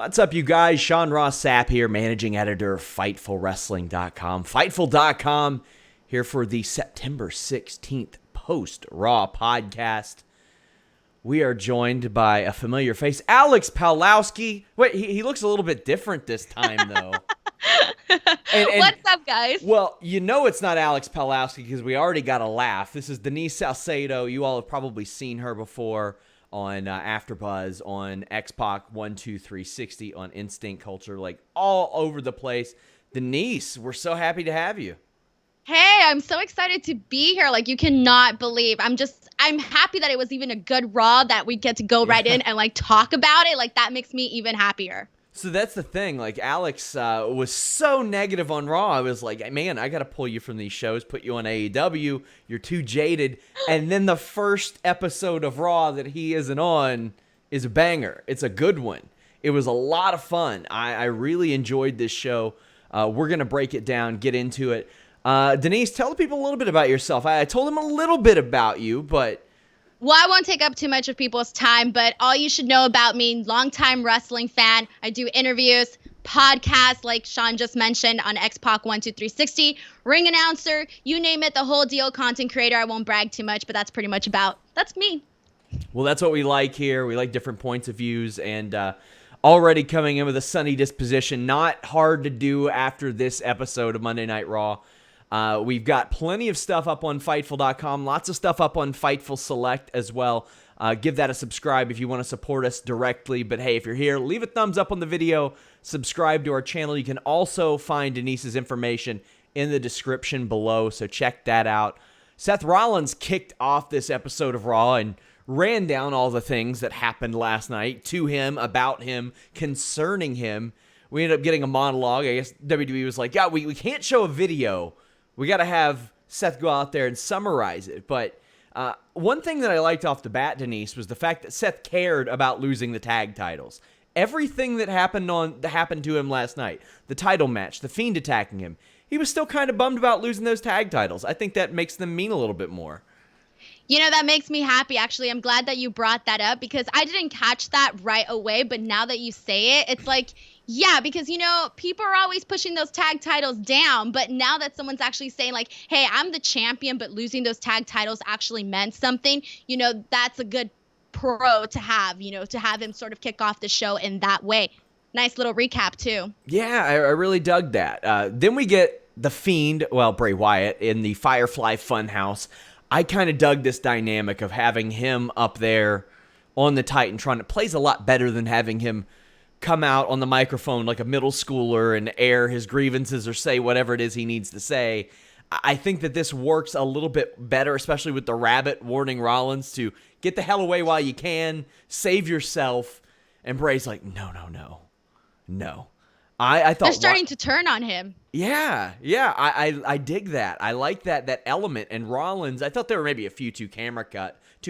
What's up, you guys? Sean Ross Sapp here, managing editor of FightfulWrestling.com. Fightful.com here for the September 16th post-Raw podcast. We are joined by a familiar face, Alex Pawlowski. Wait, he looks a little bit different this time, though. And, what's up, guys? Well, you know it's not Alex Pawlowski because we already got a laugh. This is Denise Salcedo. You all have probably seen her before on AfterBuzz, on X-Pac 12360, on Instinct Culture, like all over the place. Denise, we're so happy to have you. Hey, I'm so excited to be here. Like, you cannot believe. I'm happy that it was even a good Raw that we get to go right in and like talk about it. Like, that makes me even happier. So that's the thing. Like, Alex was so negative on Raw. I was like, man, I got to pull you from these shows, put you on AEW. You're too jaded. And then the first episode of Raw that he isn't on is a banger. It's a good one. It was a lot of fun. I really enjoyed this show. We're going to break it down, get into it. Denise, tell the people a little bit about yourself. I told them a little bit about you, but... Well, I won't take up too much of people's time, but all you should know about me, longtime wrestling fan. I do interviews, podcasts, like Sean just mentioned, on X-Pac 12360, ring announcer, you name it, the whole deal, content creator. I won't brag too much, but that's pretty much that's me. Well, that's what we like here. We like different points of views, and already coming in with a sunny disposition. Not hard to do after this episode of Monday Night Raw. We've got plenty of stuff up on Fightful.com, lots of stuff up on Fightful Select as well. Give that a subscribe if you want to support us directly. But hey, if you're here, leave a thumbs up on the video, subscribe to our channel. You can also find Denise's information in the description below, so check that out. Seth Rollins kicked off this episode of Raw and ran down all the things that happened last night to him, about him, concerning him. We ended up getting a monologue. I guess WWE was like, yeah, we can't show a video. We got to have Seth go out there and summarize it. But one thing that I liked off the bat, Denise, was the fact that Seth cared about losing the tag titles. Everything that happened to him last night, the title match, the Fiend attacking him, he was still kind of bummed about losing those tag titles. I think that makes them mean a little bit more. You know, that makes me happy, actually. I'm glad that you brought that up because I didn't catch that right away. But now that you say it, it's like, yeah, because, you know, people are always pushing those tag titles down. But now that someone's actually saying, like, hey, I'm the champion, but losing those tag titles actually meant something, you know, that's a good pro to have, you know, to have him sort of kick off the show in that way. Nice little recap, too. Yeah, I really dug that. Then we get the Fiend, well, Bray Wyatt, in the Firefly Funhouse. I kind of dug this dynamic of having him up there on the Titantron. It plays a lot better than having him come out on the microphone like a middle schooler and air his grievances or say whatever it is he needs to say. I think that this works a little bit better, especially with the rabbit warning Rollins to get the hell away while you can, save yourself. And Bray's like, no. I thought they're starting to turn on him. Yeah, I dig that. I like that element. And Rollins, I thought there were maybe too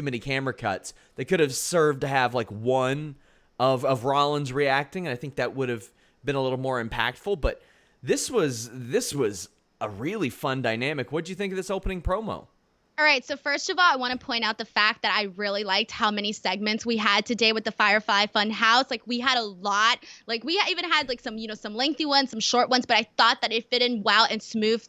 many camera cuts. They could have served to have like one of Rollins reacting, and I think that would have been a little more impactful. But this was a really fun dynamic. What'd you think of this opening promo? All right, so first of all, I want to point out the fact that I really liked how many segments we had today with the Firefly Funhouse. Like, we had a lot. Like, we even had like some, you know, some lengthy ones, some short ones, but I thought that it fit in well and smooth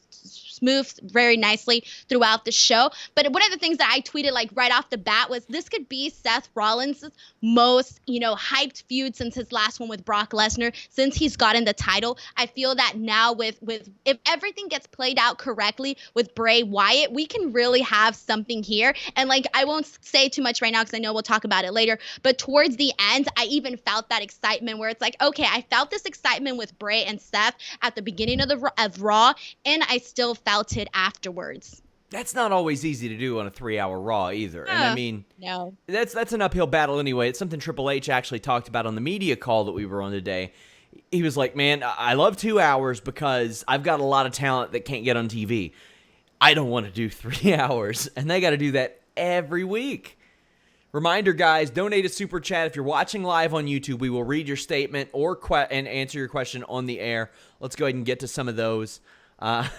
very nicely throughout the show. But one of the things that I tweeted like right off the bat was this could be Seth Rollins' most, you know, hyped feud since his last one with Brock Lesnar, since he's gotten the title. I feel that now with if everything gets played out correctly with Bray Wyatt, we can really have something here. And like, I won't say too much right now because I know we'll talk about it later, but towards the end, I even felt that excitement where it's like, okay, I felt this excitement with Bray and Seth at the beginning of Raw, and I still felt it afterwards. That's not always easy to do on a 3-hour Raw either. And I mean, no, that's an uphill battle anyway. It's something Triple H actually talked about on the media call that we were on today. He was like, man, I love 2 hours because I've got a lot of talent that can't get on TV. I don't want to do 3 hours, and they got to do that every week. Reminder, guys, donate a super chat. If you're watching live on YouTube, we will read your statement and answer your question on the air. Let's go ahead and get to some of those.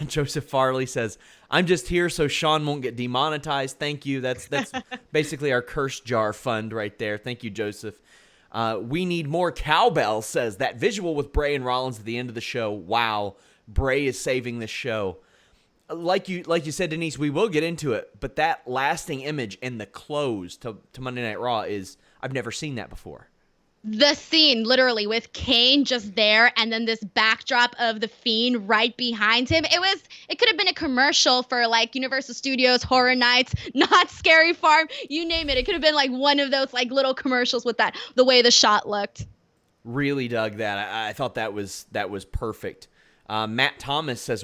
Joseph Farley says, I'm just here so Sean won't get demonetized. Thank you. That's basically our curse jar fund right there. Thank you, Joseph. We need more cowbell, says that visual with Bray and Rollins at the end of the show. Wow, Bray is saving this show. Like you said, Denise, we will get into it, but that lasting image and the close to Monday Night Raw is, I've never seen that before. The scene, literally, with Kane just there and then this backdrop of the Fiend right behind him. It could have been a commercial for like Universal Studios, Horror Nights, Not Scary Farm, you name it. It could have been like one of those like little commercials with that, the way the shot looked. Really dug that. I thought that was perfect. Matt Thomas says,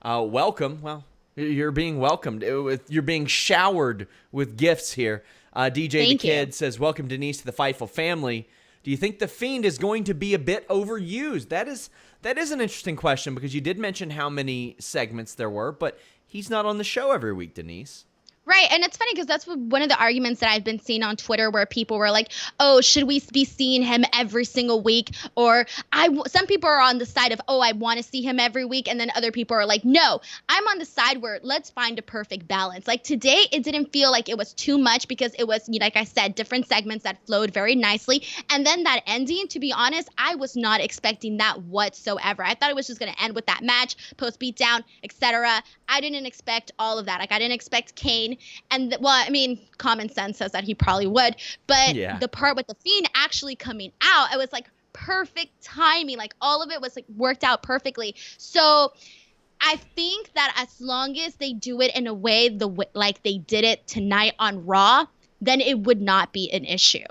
welcome. Well, you're being welcomed. You're being showered with gifts here. DJ the Kid says, welcome, Denise, to the Fightful family. Do you think the Fiend is going to be a bit overused? That is an interesting question, because you did mention how many segments there were, but he's not on the show every week, Denise. Right, and it's funny because that's one of the arguments that I've been seeing on Twitter, where people were like, "Oh, should we be seeing him every single week?" Or some people are on the side of, "Oh, I want to see him every week," and then other people are like, "No, I'm on the side where let's find a perfect balance." Like today, it didn't feel like it was too much because it was, like I said, different segments that flowed very nicely, and then that ending. To be honest, I was not expecting that whatsoever. I thought it was just going to end with that match, post beatdown, etc. I didn't expect all of that. Like I didn't expect Kane. And common sense says that he probably would, but the part with the Fiend actually coming out, it was like perfect timing. Like all of it was like worked out perfectly. So I think that as long as they do it in a way like they did it tonight on Raw, then it would not be an issue.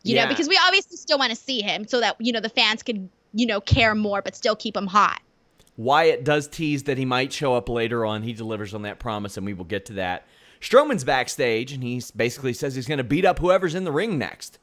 You know, because we obviously still want to see him so that, the fans could, care more, but still keep him hot. Wyatt does tease that he might show up later on. He delivers on that promise, and we will get to that. Strowman's backstage, and he basically says he's going to beat up whoever's in the ring next.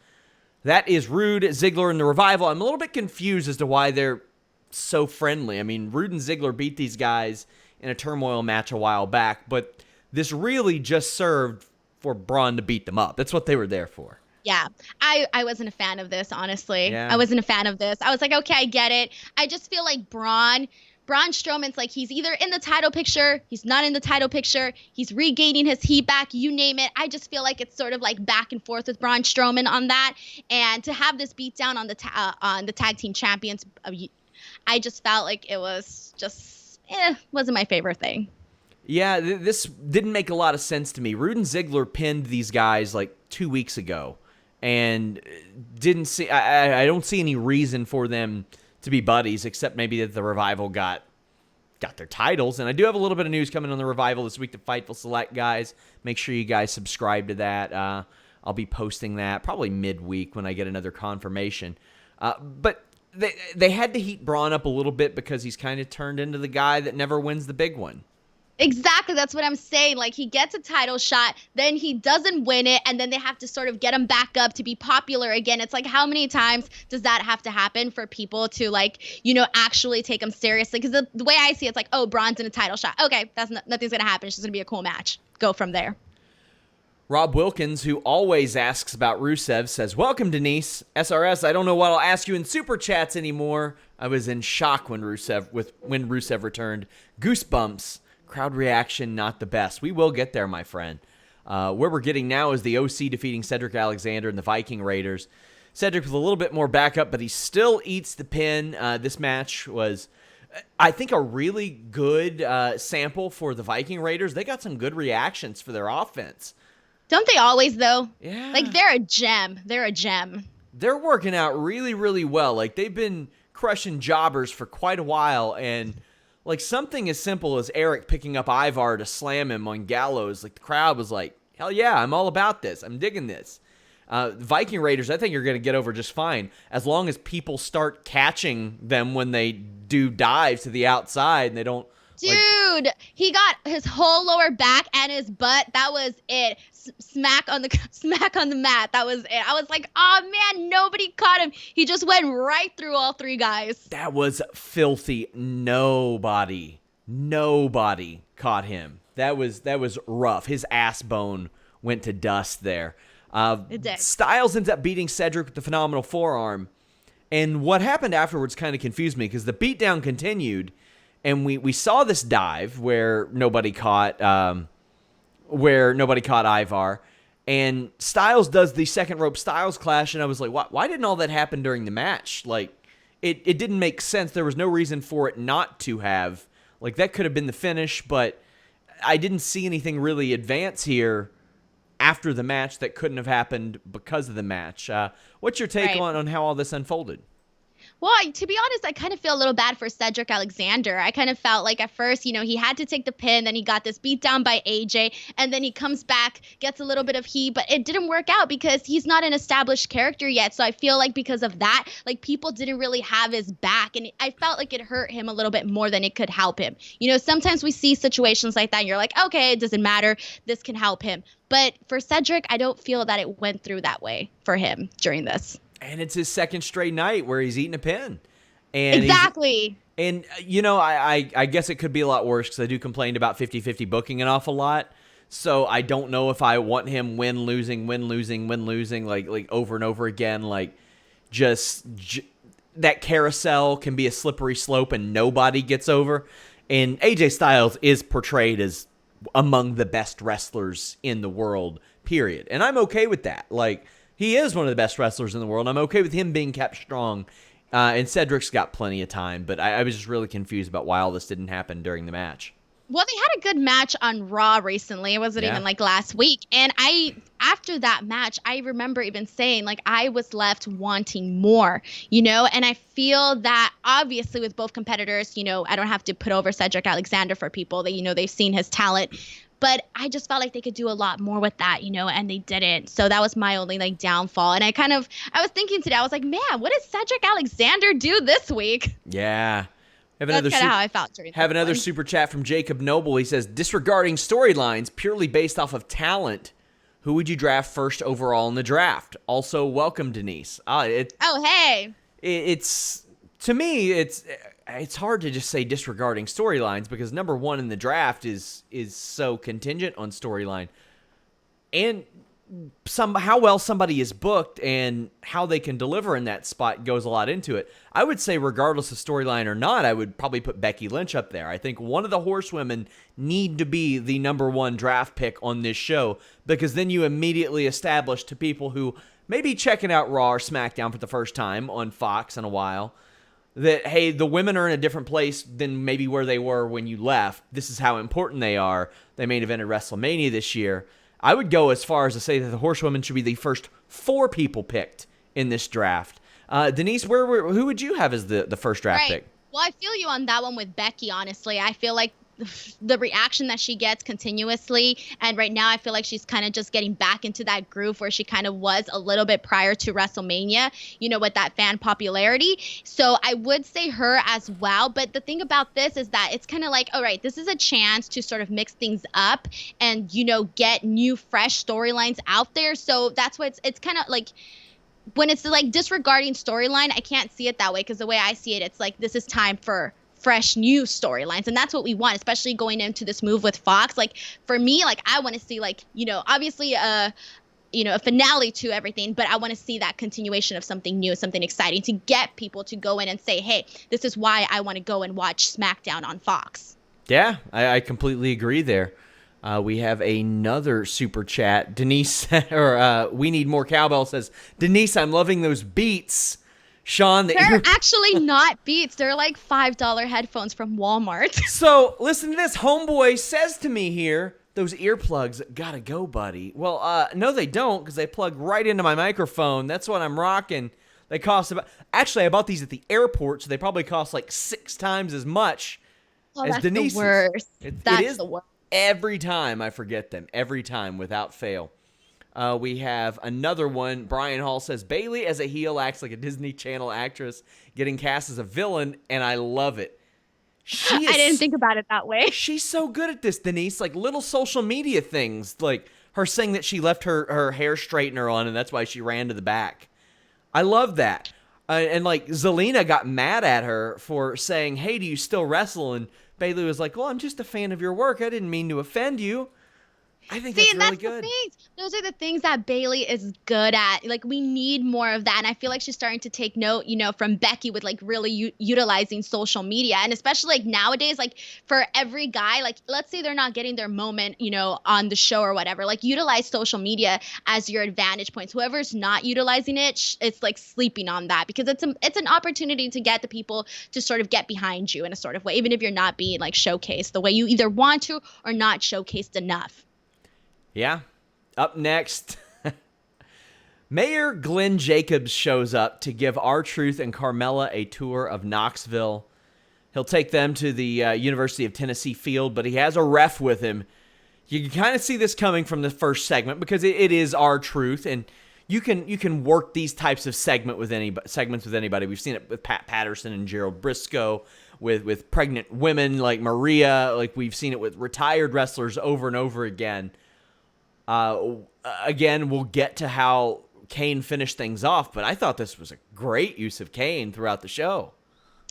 That is Rude, Ziggler, and the Revival. I'm a little bit confused as to why they're so friendly. I mean, Rude and Ziggler beat these guys in a turmoil match a while back, but this really just served for Braun to beat them up. That's what they were there for. Yeah, I wasn't a fan of this, honestly. Yeah. I wasn't a fan of this. I was like, okay, I get it. I just feel like Braun Strowman's like, he's either in the title picture, he's not in the title picture, he's regaining his heat back, you name it. I just feel like it's sort of like back and forth with Braun Strowman on that. And to have this beatdown on the tag team champions, I just felt like it was just, wasn't my favorite thing. Yeah, this didn't make a lot of sense to me. Rude and Ziggler pinned these guys like 2 weeks ago, and I don't see any reason for them to be buddies, except maybe that the Revival got their titles. And I do have a little bit of news coming on the Revival this week to Fightful Select, guys. Make sure you guys subscribe to that. I'll be posting that probably midweek when I get another confirmation. But they had to heat Braun up a little bit because he's kind of turned into the guy that never wins the big one. Exactly. That's what I'm saying. Like, he gets a title shot, then he doesn't win it, and then they have to sort of get him back up to be popular again. It's like, how many times does that have to happen for people to, like, actually take him seriously? Because the way I see it, it's like, oh, Braun's in a title shot. Okay, nothing's going to happen. It's just going to be a cool match. Go from there. Rob Wilkins, who always asks about Rusev, says, welcome, Denise. SRS, I don't know what I'll ask you in Super Chats anymore. I was in shock when Rusev returned. Goosebumps. Crowd reaction, not the best. We will get there, my friend. Where we're getting now is the OC defeating Cedric Alexander and the Viking Raiders. Cedric with a little bit more backup, but he still eats the pin. This match was, I think, a really good sample for the Viking Raiders. They got some good reactions for their offense. Don't they always, though? Yeah. Like, they're a gem. They're a gem. They're working out really, really well. Like, they've been crushing jobbers for quite a while, and like something as simple as Eric picking up Ivar to slam him on Gallows, like the crowd was like, hell yeah, I'm all about this. I'm digging this. Viking Raiders, I think, are going to get over just fine as long as people start catching them when they do dives to the outside and they don't. Dude, he got his whole lower back and his butt. That was it. Smack on the mat. That was it. I was like, oh man, nobody caught him. He just went right through all three guys. That was filthy. Nobody caught him. That was rough. His ass bone went to dust there. It did. Styles ends up beating Cedric with the phenomenal forearm. And what happened afterwards kind of confused me because the beatdown continued. And we saw this dive where nobody caught Ivar, And Styles does the second rope Styles clash, and I was like, why didn't all that happen during the match? Like, it didn't make sense. There was no reason for it not to have. Like, that could have been the finish, but I didn't see anything really advance here after the match that couldn't have happened because of the match. What's your take on how all this unfolded? Well, to be honest, I kind of feel a little bad for Cedric Alexander. I kind of felt like at first, he had to take the pin, then he got this beat down by AJ, and then he comes back, gets a little bit of heat, but it didn't work out because he's not an established character yet. So I feel like because of that, like people didn't really have his back, and I felt like it hurt him a little bit more than it could help him. Sometimes we see situations like that, and you're like, okay, it doesn't matter. This can help him. But for Cedric, I don't feel that it went through that way for him during this. And it's his second straight night where he's eating a pin. And exactly. I guess it could be a lot worse because I do complain about 50-50 booking an awful lot. So I don't know if I want him win, losing, like over and over again. Like, that carousel can be a slippery slope and nobody gets over. And AJ Styles is portrayed as among the best wrestlers in the world, period. And I'm okay with that. Like, he is one of the best wrestlers in the world. I'm okay with him being kept strong. And Cedric's got plenty of time. But I was just really confused about why all this didn't happen during the match. Well, they had a good match on Raw recently. It wasn't even like last week. And after that match, I remember even saying, like, I was left wanting more, and I feel that obviously with both competitors, I don't have to put over Cedric Alexander for people that, they've seen his talent. But I just felt like they could do a lot more with that, and they didn't. So that was my only downfall. And I was thinking today, I was like, man, what did Cedric Alexander do this week? Yeah. That's kind of how I felt during Have another super chat from Jacob Noble. He says, disregarding storylines purely based off of talent, who would you draft first overall in the draft? Also, welcome, Denise. Hey. To me, it's hard to just say disregarding storylines because number one in the draft is so contingent on storyline. And how well somebody is booked and how they can deliver in that spot goes a lot into it. I would say regardless of storyline or not, I would probably put Becky Lynch up there. I think one of the horsewomen need to be the number one draft pick on this show because then you immediately establish to people who may be checking out Raw or SmackDown for the first time on Fox in a while that, hey, the women are in a different place than maybe where they were when you left. This is how important they are. They main evented WrestleMania this year. I would go as far as to say that the horsewomen should be the first 4 people picked in this draft. Denise, who would you have as the first draft pick? Well, I feel you on that one with Becky, honestly. I feel like the reaction that she gets continuously, and right now I feel like she's kind of just getting back into that groove where she kind of was a little bit prior to WrestleMania, with that fan popularity. So I would say her as well. But the thing about this is that it's kind of like, all right, this is a chance to sort of mix things up and, get new, fresh storylines out there. So that's why it's kind of like, when it's like disregarding storyline, I can't see it that way because the way I see it, it's like this is time for fresh new storylines, and that's what we want, especially going into this move with Fox. Like for me, like I want to see obviously a finale to everything, but I want to see that continuation of something new, something exciting to get people to go in and say, hey, this is why I want to go and watch SmackDown on Fox. Yeah, I completely agree there. We have another super chat. Denise, or We Need More Cowbell says, Denise, I'm loving those beats. Sean, they're actually not Beats. They're like $5 headphones from Walmart. So listen to this. Homeboy says to me here, those earplugs gotta go, buddy. Well, no, they don't because they plug right into my microphone. That's what I'm rocking. They cost actually, I bought these at the airport, so they probably cost like 6 times as much as Denise's. The worst. That's the worst. Every time I forget them. Every time, without fail. We have another one. Brian Hall says, Bayley as a heel acts like a Disney Channel actress getting cast as a villain, and I love it. I didn't think about it that way. She's so good at this, Denise. Like little social media things, like her saying that she left her hair straightener on, and that's why she ran to the back. I love that. And like Zelina got mad at her for saying, hey, do you still wrestle? And Bayley was like, well, I'm just a fan of your work. I didn't mean to offend you. I think See, that's and really that's good. the things. Those are the things that Bailey is good at. Like, we need more of that. And I feel like she's starting to take note, from Becky with like really utilizing social media. And especially like nowadays, like for every guy, like let's say they're not getting their moment, on the show or whatever, like utilize social media as your advantage points. Whoever's not utilizing it, it's like sleeping on that because it's an opportunity to get the people to sort of get behind you in a sort of way, even if you're not being like showcased the way you either want to or not showcased enough. Yeah. Up next, Mayor Glenn Jacobs shows up to give R-Truth and Carmella a tour of Knoxville. He'll take them to the University of Tennessee field, but he has a ref with him. You can kind of see this coming from the first segment because it is R-Truth, and you can work these types of segments with anybody. We've seen it with Pat Patterson and Gerald Briscoe, with pregnant women like Maria. Like we've seen it with retired wrestlers over and over again. Again, we'll get to how Kane finished things off, but I thought this was a great use of Kane throughout the show.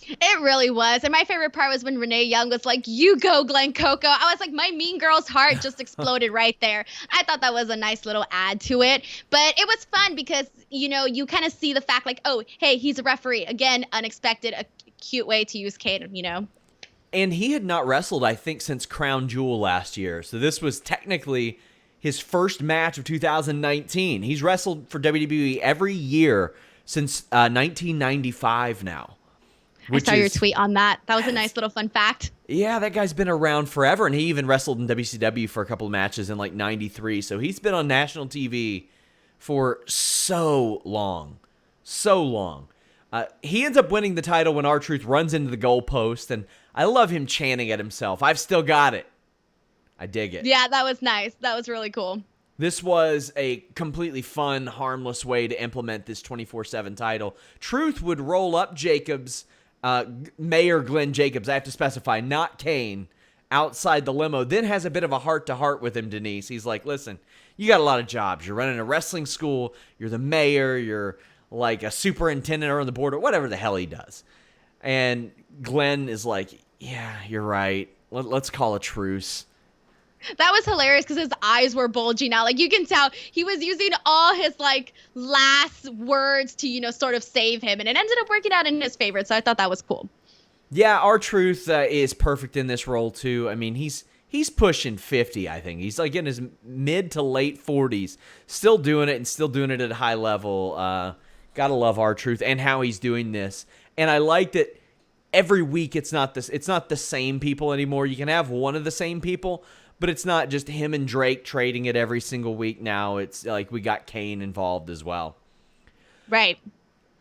It really was. And my favorite part was when Renee Young was like, "You go, Glenn Coco." I was like, my mean girl's heart just exploded right there. I thought that was a nice little add to it. But it was fun because, you kind of see the fact like, oh, hey, he's a referee. Again, unexpected, a cute way to use Kane, And he had not wrestled, I think, since Crown Jewel last year. So this was technically his first match of 2019. He's wrestled for WWE every year since 1995 now. I saw your tweet on that. That was a nice little fun fact. Yeah, that guy's been around forever, and he even wrestled in WCW for a couple of matches in like 93. So he's been on national TV for so long. So long. He ends up winning the title when R-Truth runs into the goalpost, and I love him chanting at himself. "I've still got it." I dig it. Yeah, that was nice. That was really cool. This was a completely fun, harmless way to implement this 24/7 title. Truth would roll up Jacobs, Mayor Glenn Jacobs, I have to specify, not Kane, outside the limo, then has a bit of a heart-to-heart with him, Denise. He's like, "Listen, you got a lot of jobs. You're running a wrestling school. You're the mayor. You're like a superintendent or on the board or whatever the hell he does." And Glenn is like, "Yeah, you're right. Let's call a truce." That was hilarious because his eyes were bulging out. Like you can tell he was using all his like last words to, sort of save him. And it ended up working out in his favor. So I thought that was cool. Yeah, R-Truth is perfect in this role too. I mean, he's pushing 50, I think. He's like in his mid to late 40s. Still doing it and still doing it at a high level. Gotta love R-Truth and how he's doing this. And I like that every week it's not the same people anymore. You can have one of the same people, but it's not just him and Drake trading it every single week now. It's like we got Kane involved as well. Right.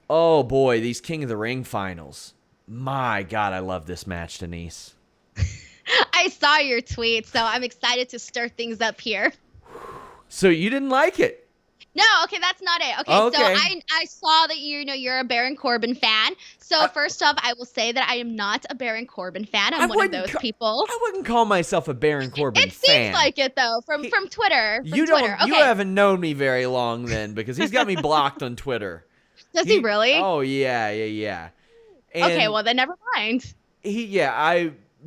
Oh, boy, these King of the Ring finals. My God, I love this match, Denise. I saw your tweet, so I'm excited to stir things up here. So you didn't like it? No, okay, that's not it. Okay, Okay. So I saw that you're a Baron Corbin fan. So first off, I will say that I am not a Baron Corbin fan. I'm one of those people. I wouldn't call myself a Baron Corbin fan. It seems like it though, from Twitter. You haven't known me very long then, because he's got me blocked on Twitter. Does he really? Oh yeah. And okay, well then never mind.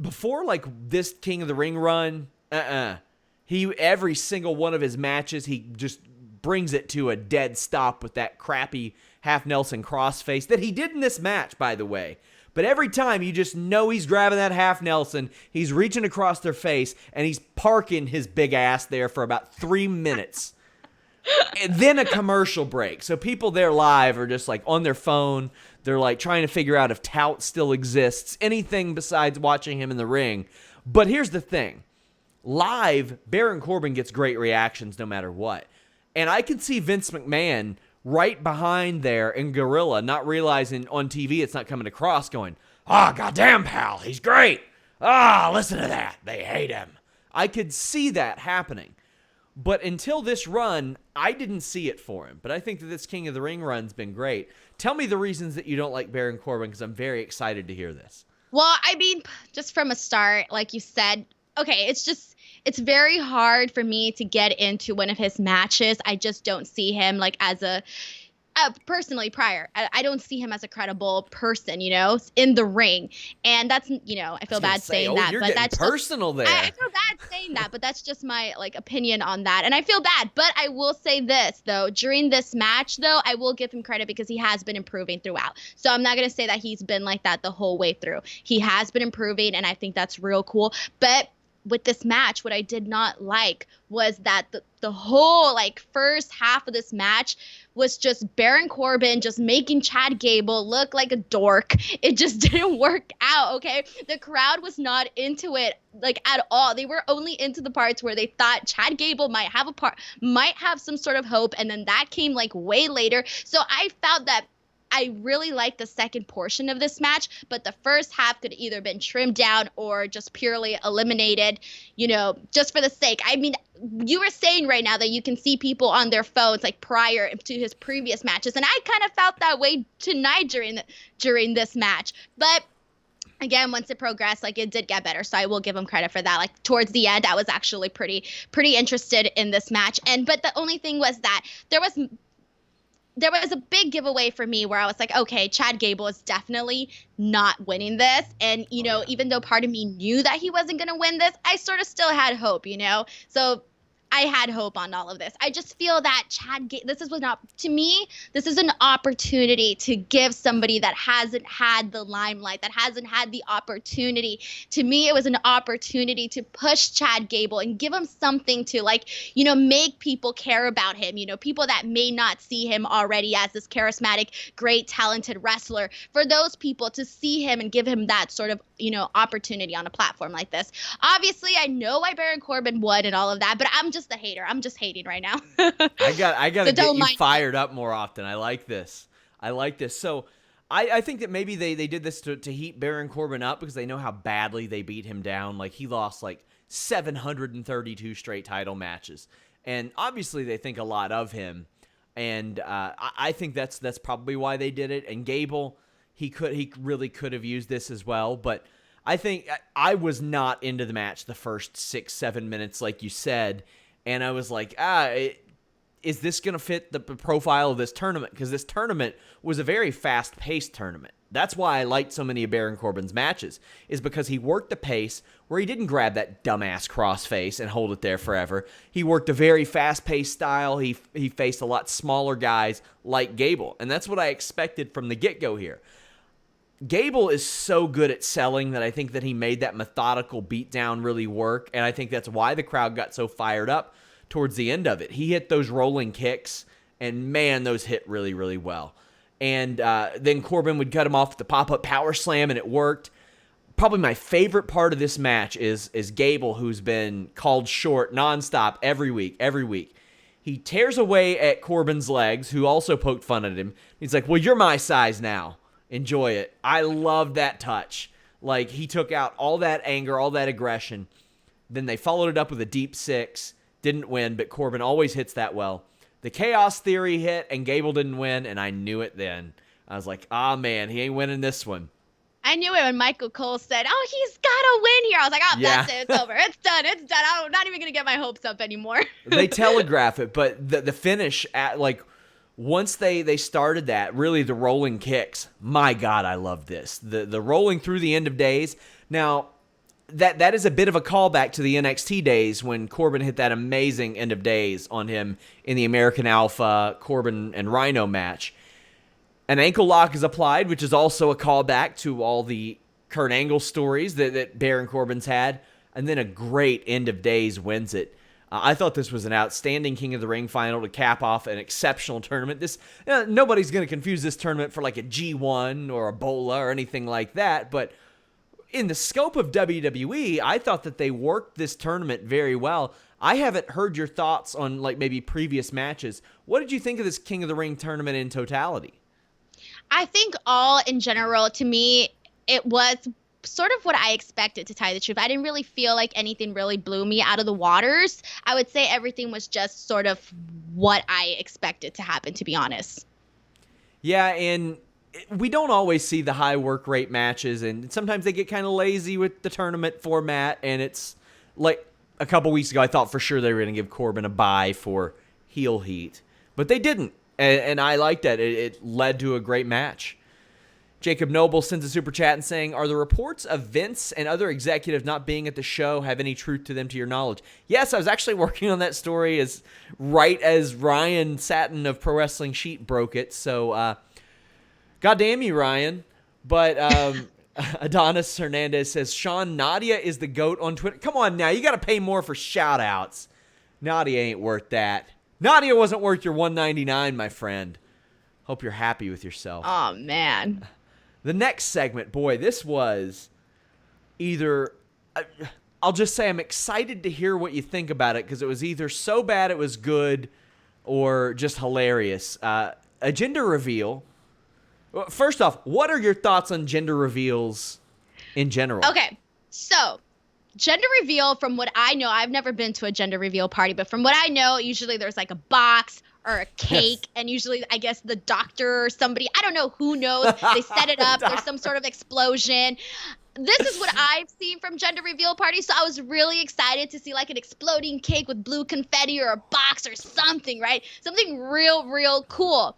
Before like this King of the Ring run, every single one of his matches, he just brings it to a dead stop with that crappy half Nelson crossface that he did in this match, by the way. But every time you just know he's grabbing that half Nelson, he's reaching across their face, and he's parking his big ass there for about 3 minutes. And then a commercial break. So people there live are just like on their phone. They're like trying to figure out if Tout still exists. Anything besides watching him in the ring. But here's the thing. Live, Baron Corbin gets great reactions no matter what. And I can see Vince McMahon right behind there in Gorilla, not realizing on TV it's not coming across, going, goddamn, pal, he's great. Listen to that. They hate him. I could see that happening. But until this run, I didn't see it for him. But I think that this King of the Ring run's been great. Tell me the reasons that you don't like Baron Corbin, because I'm very excited to hear this. Well, I mean, just from a start, like you said, okay, it's very hard for me to get into one of his matches. I just don't see him like as a personally, prior, I don't see him as a credible person, in the ring. And that's, I feel bad saying that, you're but getting that's personal there. I feel bad saying that, but that's just my opinion on that. And I feel bad, but I will say this though, during this match though, I will give him credit because he has been improving throughout. So I'm not going to say that he's been like that the whole way through. He has been improving, and I think that's real cool. But with this match, what I did not like was that the whole first half of this match was just Baron Corbin just making Chad Gable look like a dork. It just didn't work out, okay? The crowd was not into it at all. They were only into the parts where they thought Chad Gable might have some sort of hope, and then that came way later. So I felt that I really liked the second portion of this match, but the first half could either been trimmed down or just purely eliminated, just for the sake. I mean, you were saying right now that you can see people on their phones prior to his previous matches, and I kind of felt that way tonight during this match. But again, once it progressed, it did get better. So I will give him credit for that. Towards the end, I was actually pretty interested in this match. But the only thing was that there was a big giveaway for me where I was like, okay, Chad Gable is definitely not winning this. And, even though part of me knew that he wasn't going to win this, I sort of still had hope, So I had hope on all of this. I just feel that this is an opportunity to give somebody that hasn't had the limelight, that hasn't had the opportunity. To me, it was an opportunity to push Chad Gable and give him something to make people care about him. People that may not see him already as this charismatic, great, talented wrestler. For those people to see him and give him that sort of, opportunity on a platform like this. Obviously, I know why Baron Corbin won and all of that, but I'm just a hater. I'm just hating right now. I got to So get you fired up more often. I like this. So I think that maybe they did this to heat Baron Corbin up because they know how badly they beat him down. He lost 732 straight title matches. And obviously they think a lot of him. And I think that's probably why they did it. And Gable, he really could have used this as well. But I think I was not into the match the first 6-7 minutes, like you said. And I was like, is this going to fit the profile of this tournament? Because this tournament was a very fast-paced tournament. That's why I liked so many of Baron Corbin's matches, is because he worked the pace where he didn't grab that dumbass crossface and hold it there forever. He worked a very fast-paced style. He faced a lot smaller guys like Gable, and that's what I expected from the get-go here. Gable is so good at selling that I think that he made that methodical beatdown really work, and I think that's why the crowd got so fired up towards the end of it. He hit those rolling kicks, and man, those hit really, really well. And then Corbin would cut him off with the pop-up power slam, and it worked. Probably my favorite part of this match is Gable, who's been called short nonstop every week. He tears away at Corbin's legs, who also poked fun at him. He's like, well, you're my size now. Enjoy it. I love that touch. He took out all that anger, all that aggression. Then they followed it up with a deep six. Didn't win, but Corbin always hits that well. The Chaos Theory hit, and Gable didn't win, and I knew it then. I was like, man, he ain't winning this one. I knew it when Michael Cole said, oh, he's got to win here. I was like, that's it. It's over. It's done. I'm not even going to get my hopes up anymore. They telegraph it, but the finish, once they started that, really the rolling kicks, my God, I love this. The rolling through the end of days. Now, that is a bit of a callback to the NXT days when Corbin hit that amazing end of days on him in the American Alpha Corbin and Rhino match. An ankle lock is applied, which is also a callback to all the Kurt Angle stories that Baron Corbin's had. And then a great end of days wins it. I thought this was an outstanding King of the Ring final to cap off an exceptional tournament. Nobody's going to confuse this tournament for a G1 or a Bola or anything like that, but in the scope of WWE, I thought that they worked this tournament very well. I haven't heard your thoughts on maybe previous matches. What did you think of this King of the Ring tournament in totality? I think all in general, to me, it was sort of what I expected, to tell you the truth. I didn't really feel like anything really blew me out of the waters. I would say everything was just sort of what I expected to happen, to be honest. Yeah, and we don't always see the high work rate matches, and sometimes they get kind of lazy with the tournament format, and it's like a couple weeks ago I thought for sure they were going to give Corbin a bye for heel heat, but they didn't. And I like that. It led to a great match. Jacob Noble sends a super chat and saying, are the reports of Vince and other executives not being at the show have any truth to them to your knowledge? Yes, I was actually working on that story right as Ryan Satin of Pro Wrestling Sheet broke it. So, goddamn you, Ryan. But Adonis Hernandez says, Sean, Nadia is the GOAT on Twitter. Come on now, you got to pay more for shout-outs. Nadia ain't worth that. Nadia wasn't worth your $199, my friend. Hope you're happy with yourself. Oh, man. The next segment, boy, this was either, I'll just say I'm excited to hear what you think about it because it was either so bad it was good or just hilarious. A gender reveal. Well, first off, what are your thoughts on gender reveals in general? Okay, so gender reveal, from what I know, I've never been to a gender reveal party, but from what I know, usually there's like a box or a cake, yes. And usually, I guess, the doctor or somebody, I don't know who knows, they set it up, there's some sort of explosion. This is what I've seen from gender reveal parties, so I was really excited to see like an exploding cake with blue confetti or a box or something, right? Something real, real cool.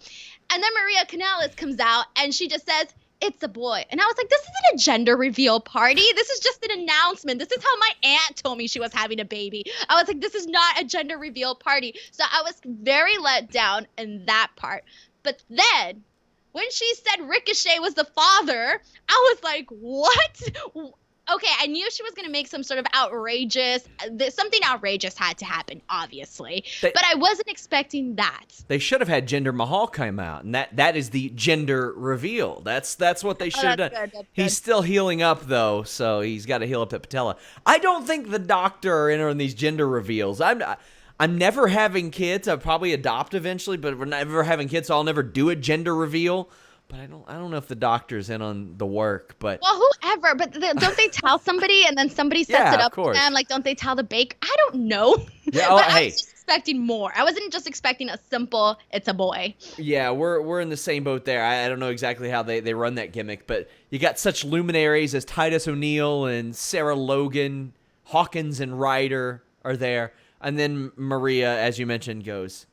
And then Maria Kanellis comes out, and she just says, it's a boy. And I was like, this isn't a gender reveal party. This is just an announcement. This is how my aunt told me she was having a baby. I was like, this is not a gender reveal party. So I was very let down in that part. But then when she said Ricochet was the father, I was like, what? Okay, I knew she was going to make some sort of something outrageous had to happen, obviously. But I wasn't expecting that. They should have had Jinder Mahal come out, and that is the gender reveal. That's what they should have done. Good, he's still healing up, though, so he's got to heal up that patella. I don't think the doctor are in on these gender reveals. I'm never having kids. I'll probably adopt eventually, but we're never having kids, so I'll never do a gender reveal. But I don't know if the doctor's in on the work, but... Well, whoever, but don't they tell somebody and then somebody sets it up for them? Like, don't they tell the baker? I don't know. Yeah, but I was just expecting more. I wasn't just expecting a simple, it's a boy. Yeah, we're in the same boat there. I don't know exactly how they run that gimmick, but you got such luminaries as Titus O'Neil and Sarah Logan, Hawkins and Ryder are there. And then Maria, as you mentioned, goes,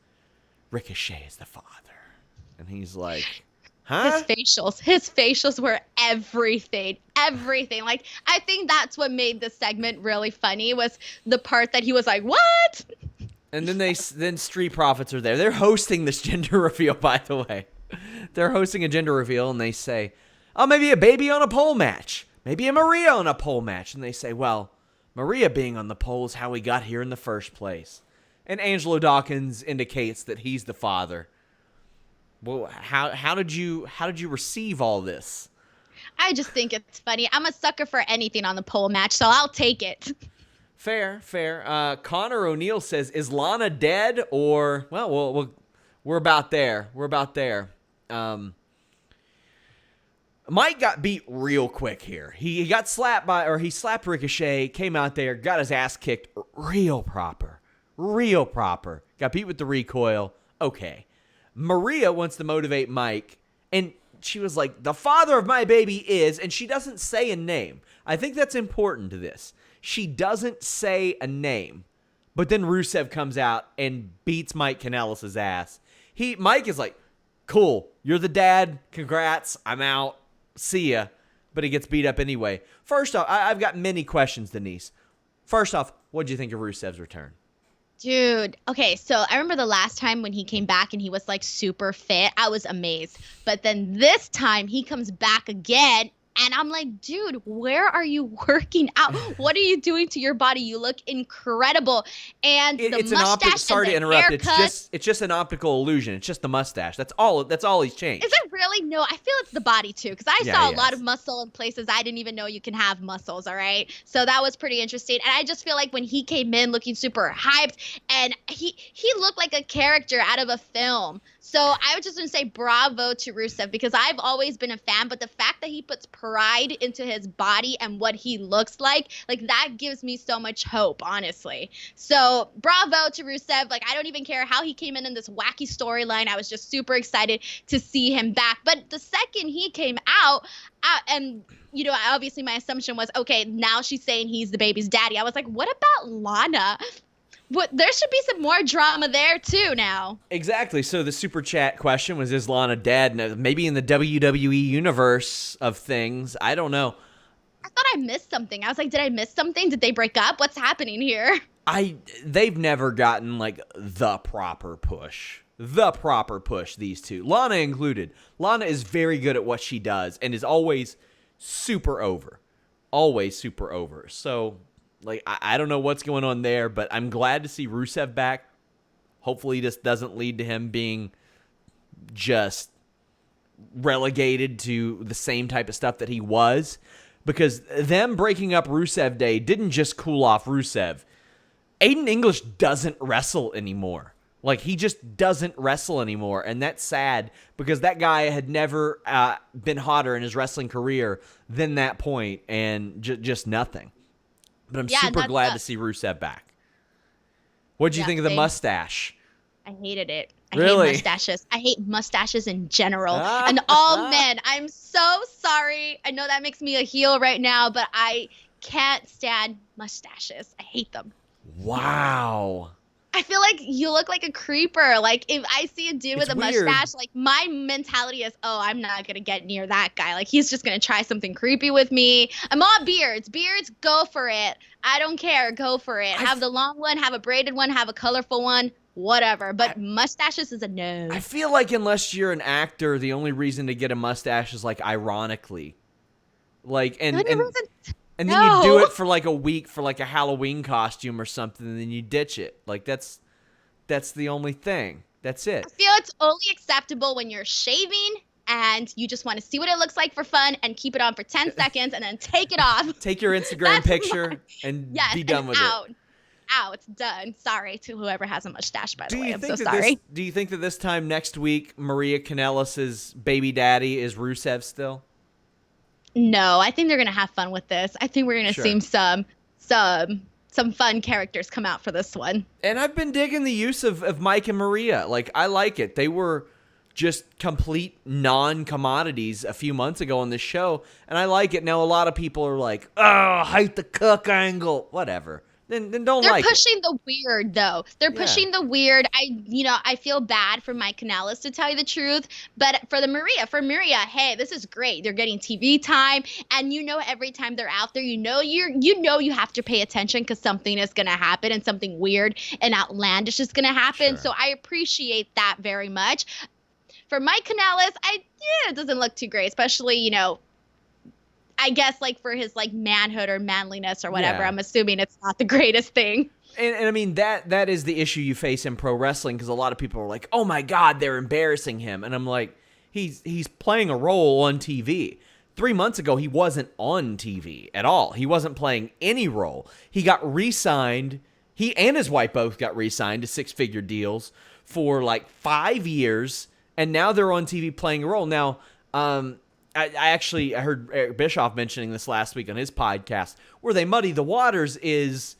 Ricochet is the father. And he's like... Huh? His facials were everything. Like, I think that's what made the segment really funny was the part that he was like, what? And then Street Profits are there. They're hosting this gender reveal, by the way. They're hosting a gender reveal, and they say, oh, maybe a baby on a pole match. Maybe a Maria on a pole match. And they say, well, Maria being on the pole is how we got here in the first place. And Angelo Dawkins indicates that he's the father. Well, how did you receive all this? I just think it's funny. I'm a sucker for anything on the pole match, so I'll take it. Fair. Connor O'Neill says, is Lana dead or we're about there. Mike got beat real quick here. He got slapped he slapped Ricochet, came out there, got his ass kicked real proper. Got beat with the recoil. Okay. Maria wants to motivate Mike, and she was like, the father of my baby is, and she doesn't say a name. I think that's important to this. She doesn't say a name, but then Rusev comes out and beats Mike Kanellis' ass. Mike is like, cool, you're the dad, congrats, I'm out, see ya, but he gets beat up anyway. First off, I've got many questions, Denise. First off, what did you think of Rusev's return? Dude, okay, so I remember the last time when he came back and he was like super fit, I was amazed. But then this time he comes back again and I'm like, dude, where are you working out? What are you doing to your body? You look incredible. And the mustache sorry to interrupt. It's just an optical illusion. It's just the mustache. That's all he's changed. Is it really? No, I feel it's the body too, because I saw a lot of muscle in places I didn't even know you can have muscles, all right? So that was pretty interesting. And I just feel like when he came in looking super hyped, and he looked like a character out of a film. So I was just going to say bravo to Rusev, because I've always been a fan, but the fact that he puts pride into his body and what he looks like that gives me so much hope, honestly. So bravo to Rusev. Like, I don't even care how he came in this wacky storyline. I was just super excited to see him back. But the second he came out, and, you know, obviously my assumption was, okay, now she's saying he's the baby's daddy. I was like, what about Lana? there should be some more drama there too now. Exactly. So the super chat question was, is Lana dead? Maybe in the WWE universe of things. I don't know. I thought I missed something. I was like, did I miss something? Did they break up? What's happening here? They've never gotten like the proper push. These two. Lana included. Lana is very good at what she does and is always super over. Always super over. So, like, I don't know what's going on there, but I'm glad to see Rusev back. Hopefully this doesn't lead to him being just relegated to the same type of stuff that he was. Because them breaking up Rusev Day didn't just cool off Rusev. Aiden English doesn't wrestle anymore. Like, he just doesn't wrestle anymore. And that's sad because that guy had never been hotter in his wrestling career than that point, and just nothing. But I'm super glad to see Rusev back. What did you think of the mustache? I hated it. I Really? hate mustaches. I hate mustaches in general. And all men, I'm so sorry. I know that makes me a heel right now, but I can't stand mustaches. I hate them. Wow. I feel like you look like a creeper. Like, if I see a dude with a weird. mustache, like, my mentality is, oh, I'm not going to get near that guy. Like, he's just going to try something creepy with me. I'm all beards. Beards, go for it. I don't care. Go for it. Have the long one, have a braided one, have a colorful one, whatever. But mustaches is a no. I feel like unless you're an actor, the only reason to get a mustache is, like, ironically. Like, and then you do it for like a week for like a Halloween costume or something, and then you ditch it. Like, that's the only thing. That's it. I feel it's only acceptable when you're shaving and you just want to see what it looks like for fun and keep it on for 10 seconds and then take it off. Take your Instagram picture and be done with it. Out. It's done. Sorry to whoever has a mustache, by the way. I'm so sorry. Do you think that this time next week, Maria Kanellis' baby daddy is Rusev still? No, I think they're going to have fun with this. I think we're going to see some fun characters come out for this one. And I've been digging the use of Mike and Maria. Like, I like it. They were just complete non-commodities a few months ago on this show, and I like it. Now, a lot of people are like, oh, I hate the Cook angle. Whatever. Then don't like it. They're pushing the weird, though. They're pushing the weird. I feel bad for Mike Kanellis, to tell you the truth. But for Maria, hey, this is great. They're getting TV time, and every time they're out there, you have to pay attention because something is going to happen and something weird and outlandish is going to happen. Sure. So I appreciate that very much. For Mike Kanellis, it doesn't look too great, especially, I guess, like, for his, like, manhood or manliness or whatever. Yeah. I'm assuming it's not the greatest thing. And I mean, that is the issue you face in pro wrestling, because a lot of people are like, oh my God, they're embarrassing him. And I'm like, he's playing a role on TV. 3 months ago, he wasn't on TV at all. He wasn't playing any role. He got re-signed. He and his wife both got re-signed to 6-figure deals for like 5 years, and now they're on TV playing a role. Now, I heard Eric Bischoff mentioning this last week on his podcast, where they muddy the waters is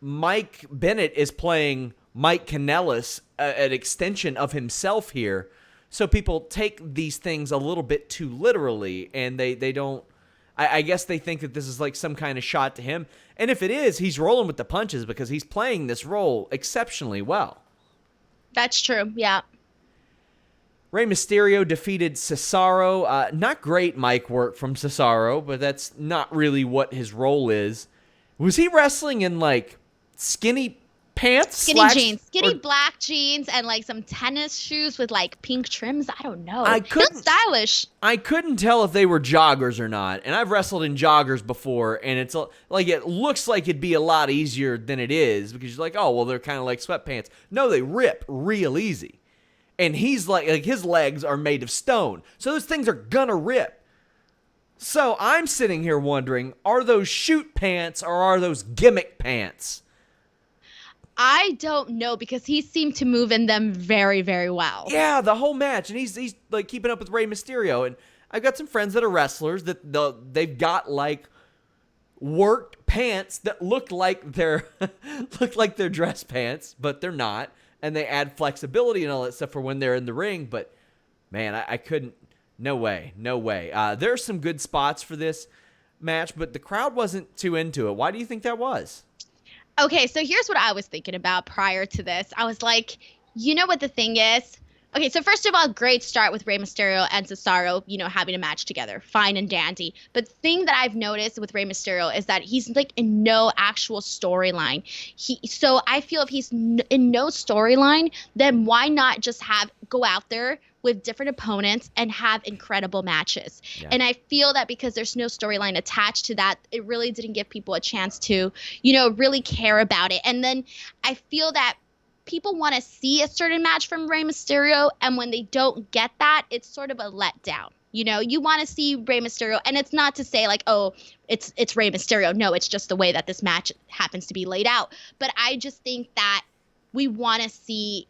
Mike Bennett is playing Mike Kanellis, an extension of himself here. So people take these things a little bit too literally, and they don't, I guess they think that this is like some kind of shot to him. And if it is, he's rolling with the punches because he's playing this role exceptionally well. That's true, yeah. Rey Mysterio defeated Cesaro. Not great mic work from Cesaro, but that's not really what his role is. Was he wrestling in, like, skinny pants? Skinny black jeans, and, like, some tennis shoes with, like, pink trims? I don't know. Feels stylish. I couldn't tell if they were joggers or not, and I've wrestled in joggers before, and it's like, it looks like it'd be a lot easier than it is, because you're like, oh, well, they're kind of like sweatpants. No, they rip real easy. And he's like his legs are made of stone. So those things are gonna rip. So I'm sitting here wondering, are those shoot pants or are those gimmick pants? I don't know, because he seemed to move in them very, very well. Yeah, the whole match. And he's like keeping up with Rey Mysterio. And I've got some friends that are wrestlers that they've got like worked pants that look like they're dress pants, but they're not. And they add flexibility and all that stuff for when they're in the ring. But, man, I couldn't. No way. There are some good spots for this match, but the crowd wasn't too into it. Why do you think that was? Okay, so here's what I was thinking about prior to this. I was like, you know what the thing is? Okay, so first of all, great start with Rey Mysterio and Cesaro, having a match together. Fine and dandy. But the thing that I've noticed with Rey Mysterio is that he's like in no actual storyline. So I feel if he's in no storyline, then why not just go out there with different opponents and have incredible matches? Yeah. And I feel that because there's no storyline attached to that, it really didn't give people a chance to, really care about it. And then I feel that people want to see a certain match from Rey Mysterio, and when they don't get that, it's sort of a letdown. You want to see Rey Mysterio, and it's not to say like, oh, it's Rey Mysterio. No, it's just the way that this match happens to be laid out. But I just think that we want to see,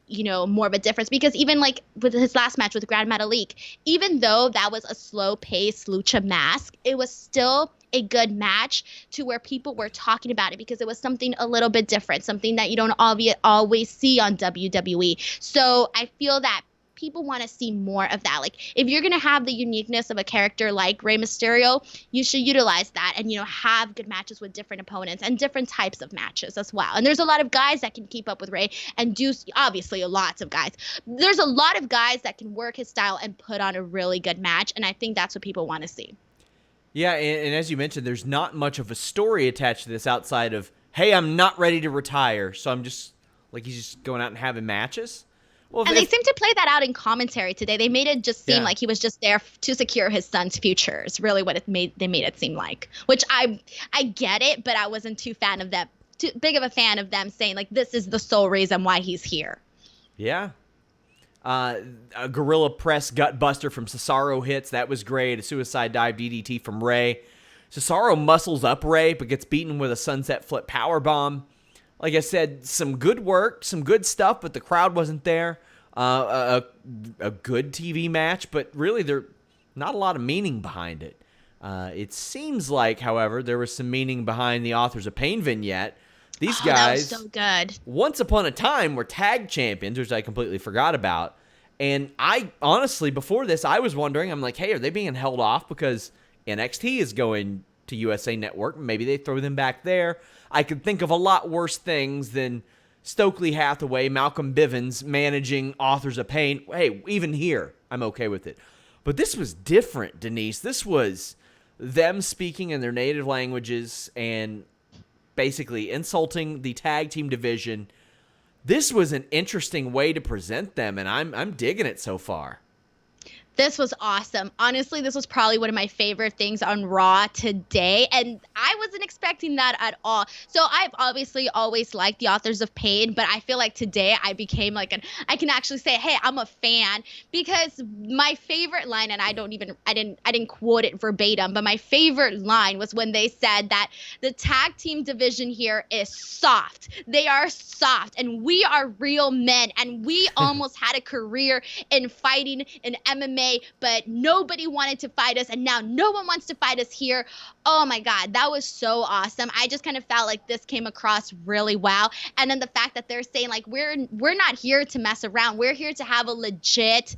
more of a difference, because even like with his last match with Grand Metalik, even though that was a slow-paced lucha mask, it was still a good match to where people were talking about it because it was something a little bit different, something that you don't always see on WWE. So I feel that people want to see more of that. Like, if you're going to have the uniqueness of a character like Rey Mysterio, you should utilize that and, have good matches with different opponents and different types of matches as well. And there's a lot of guys that can keep up with Rey and do, obviously, lots of guys. There's a lot of guys that can work his style and put on a really good match. And I think that's what people want to see. Yeah, and as you mentioned, there's not much of a story attached to this outside of, hey, I'm not ready to retire, so I'm just, like, he's just going out and having matches. Well, and they seem to play that out in commentary today. They made it just seem like he was just there to secure his son's future. Is really what they made it seem like. Which I get it, but I wasn't too big of a fan of them saying like this is the sole reason why he's here. Yeah. A gorilla press gut buster from Cesaro hits. That was great. A suicide dive DDT from Rey. Cesaro muscles up Rey, but gets beaten with a sunset flip powerbomb. Like I said, some good work, some good stuff, but the crowd wasn't there. A good TV match, but really there's not a lot of meaning behind it. It seems like, however, there was some meaning behind the Authors of Pain vignette. These guys, that was so good. Once upon a time, were tag champions, which I completely forgot about. And I, honestly, before this, I was wondering, I'm like, hey, are they being held off because NXT is going to USA Network? Maybe they throw them back there. I could think of a lot worse things than Stokely Hathaway, Malcolm Bivens managing Authors of Pain. Hey, even here, I'm okay with it. But this was different, Denise. This was them speaking in their native languages and basically insulting the tag team division. This was an interesting way to present them, and I'm digging it so far. This was awesome. Honestly, this was probably one of my favorite things on Raw today, and I wasn't expecting that at all. So I've obviously always liked the Authors of Pain, but I feel like today I became I can actually say, hey, I'm a fan, because my favorite line, and I didn't quote it verbatim, but my favorite line was when they said that the tag team division here is soft. They are soft, and we are real men, and we almost had a career in fighting in MMA, but nobody wanted to fight us, and now no one wants to fight us here. Oh my God, that was so awesome. I just kind of felt like this came across really well. And then the fact that they're saying like we're not here to mess around. We're here to have a legit